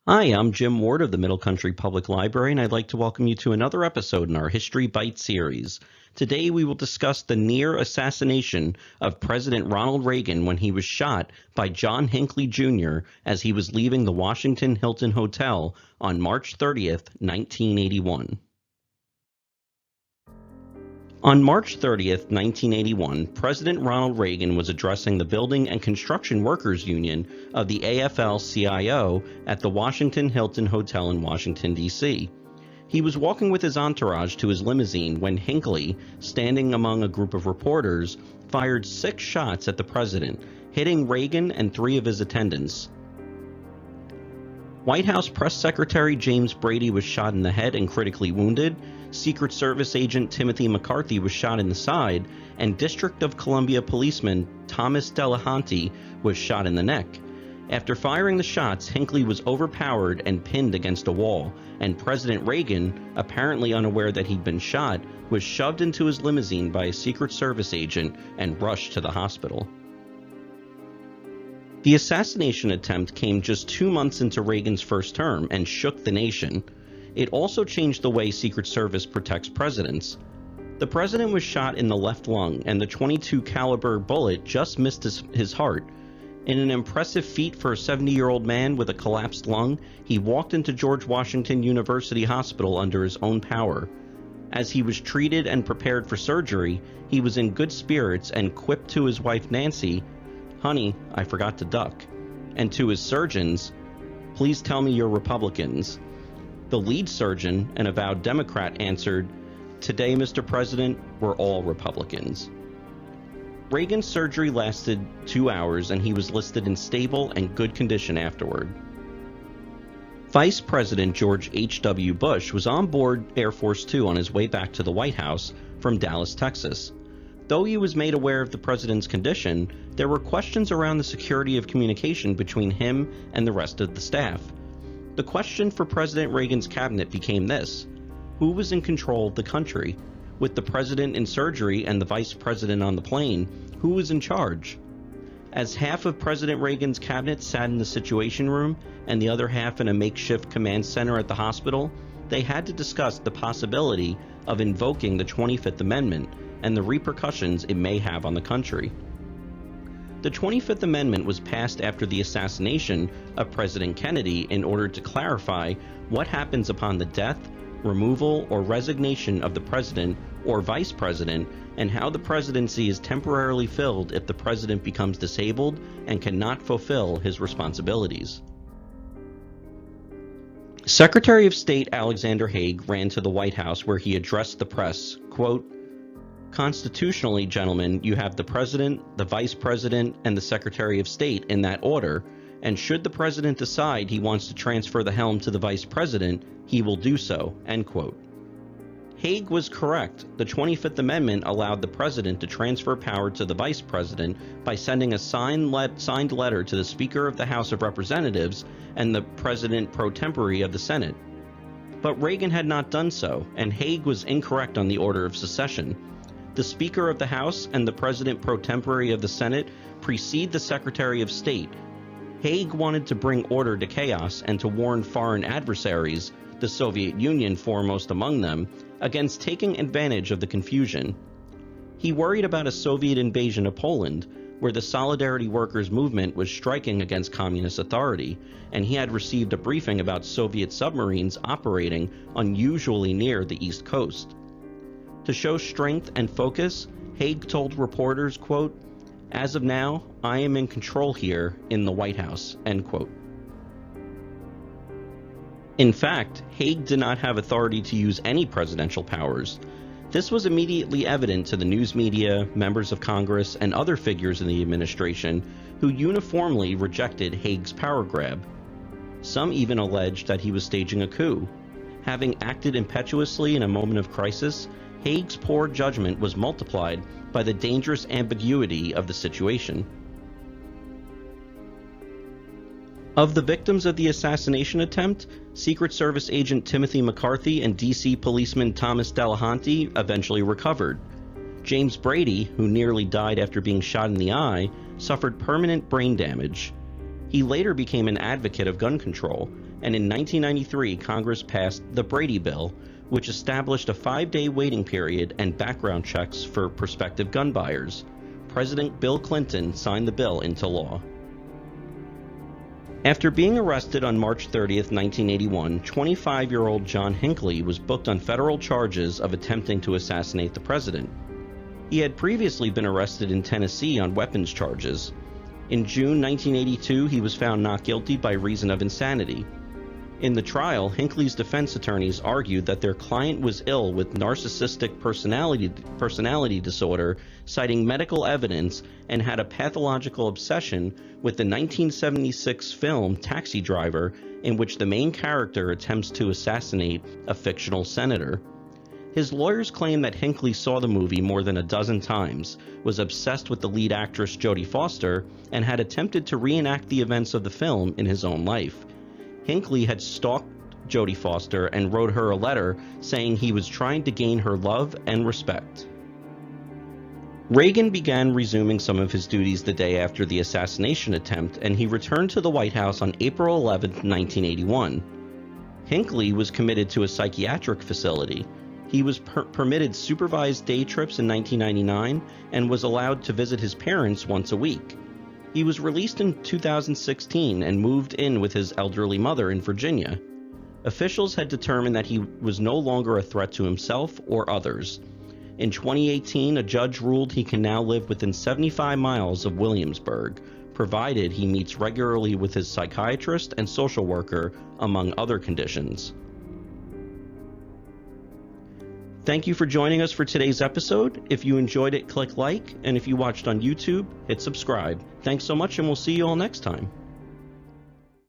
Hi, I'm Jim Ward of the Middle Country Public Library, and I'd like to welcome you to another episode in our History Bite series. Today we will discuss the near assassination of President Ronald Reagan when he was shot by John Hinckley Jr. as he was leaving the Washington Hilton Hotel on March 30th, 1981. On March 30th, 1981, President Ronald Reagan was addressing the Building and Construction Workers Union of the AFL-CIO at the Washington Hilton Hotel in Washington, D.C. He was walking with his entourage to his limousine when Hinckley, standing among a group of reporters, fired 6 shots at the president, hitting Reagan and 3 of his attendants. White House Press Secretary James Brady was shot in the head and critically wounded. Secret Service agent Timothy McCarthy was shot in the side, and District of Columbia policeman Thomas Delahanty was shot in the neck. After firing the shots, Hinckley was overpowered and pinned against a wall, and President Reagan, apparently unaware that he'd been shot, was shoved into his limousine by a Secret Service agent and rushed to the hospital. The assassination attempt came just 2 months into Reagan's first term and shook the nation. It also changed the way Secret Service protects presidents. The president was shot in the left lung, and the .22 caliber bullet just missed his heart. In an impressive feat for a 70-year-old man with a collapsed lung, he walked into George Washington University Hospital under his own power. As he was treated and prepared for surgery, he was in good spirits and quipped to his wife Nancy, "Honey, I forgot to duck," and to his surgeons, "Please tell me you're Republicans." The lead surgeon, an avowed Democrat, answered, "Today, Mr. President, we're all Republicans." Reagan's surgery lasted 2 hours, and he was listed in stable and good condition afterward. Vice President George H.W. Bush was on board Air Force Two on his way back to the White House from Dallas, Texas. Though he was made aware of the president's condition, there were questions around the security of communication between him and the rest of the staff. The question for President Reagan's cabinet became this: who was in control of the country? With the president in surgery and the vice president on the plane, who was in charge? As half of President Reagan's cabinet sat in the Situation Room and the other half in a makeshift command center at the hospital, they had to discuss the possibility of invoking the 25th Amendment and the repercussions it may have on the country. The 25th Amendment was passed after the assassination of President Kennedy in order to clarify what happens upon the death, removal, or resignation of the president or vice president, and how the presidency is temporarily filled if the president becomes disabled and cannot fulfill his responsibilities. Secretary of State Alexander Haig ran to the White House where he addressed the press, quote, "Constitutionally, gentlemen, you have the President, the Vice President, and the Secretary of State in that order, and should the President decide he wants to transfer the helm to the Vice President, he will do so," end quote. Haig was correct. The 25th Amendment allowed the President to transfer power to the Vice President by sending a signed letter to the Speaker of the House of Representatives and the President pro tempore of the Senate. But Reagan had not done so, and Haig was incorrect on the order of secession. The Speaker of the House and the President pro tempore of the Senate precede the Secretary of State. Haig wanted to bring order to chaos and to warn foreign adversaries, the Soviet Union foremost among them, against taking advantage of the confusion. He worried about a Soviet invasion of Poland, where the Solidarity Workers movement was striking against communist authority, and he had received a briefing about Soviet submarines operating unusually near the East Coast. To show strength and focus, Haig told reporters, quote, "As of now, I am in control here in the White House," end quote. In fact, Haig did not have authority to use any presidential powers. This was immediately evident to the news media, members of Congress, and other figures in the administration who uniformly rejected Haig's power grab. Some even alleged that he was staging a coup. Having acted impetuously in a moment of crisis, Haig's poor judgment was multiplied by the dangerous ambiguity of the situation. Of the victims of the assassination attempt, Secret Service agent Timothy McCarthy and D.C. policeman Thomas Delahanty eventually recovered. James Brady, who nearly died after being shot in the eye, suffered permanent brain damage. He later became an advocate of gun control, and in 1993 Congress passed the Brady Bill, which established a 5-day waiting period and background checks for prospective gun buyers. President Bill Clinton signed the bill into law. After being arrested on March 30, 1981, 25-year-old John Hinckley was booked on federal charges of attempting to assassinate the president. He had previously been arrested in Tennessee on weapons charges. In June 1982, he was found not guilty by reason of insanity. In the trial, Hinckley's defense attorneys argued that their client was ill with narcissistic personality disorder, citing medical evidence, and had a pathological obsession with the 1976 film Taxi Driver, in which the main character attempts to assassinate a fictional senator. His lawyers claim that Hinckley saw the movie more than a dozen times, was obsessed with the lead actress Jodie Foster, and had attempted to reenact the events of the film in his own life. Hinckley had stalked Jodie Foster and wrote her a letter saying he was trying to gain her love and respect. Reagan began resuming some of his duties the day after the assassination attempt, and he returned to the White House on April 11, 1981. Hinckley was committed to a psychiatric facility. He was permitted supervised day trips in 1999 and was allowed to visit his parents once a week. He was released in 2016 and moved in with his elderly mother in Virginia. Officials had determined that he was no longer a threat to himself or others. In 2018, a judge ruled he can now live within 75 miles of Williamsburg, provided he meets regularly with his psychiatrist and social worker, among other conditions. Thank you for joining us for today's episode. If you enjoyed it, click like, and if you watched on YouTube, hit subscribe. Thanks so much, and we'll see you all next time.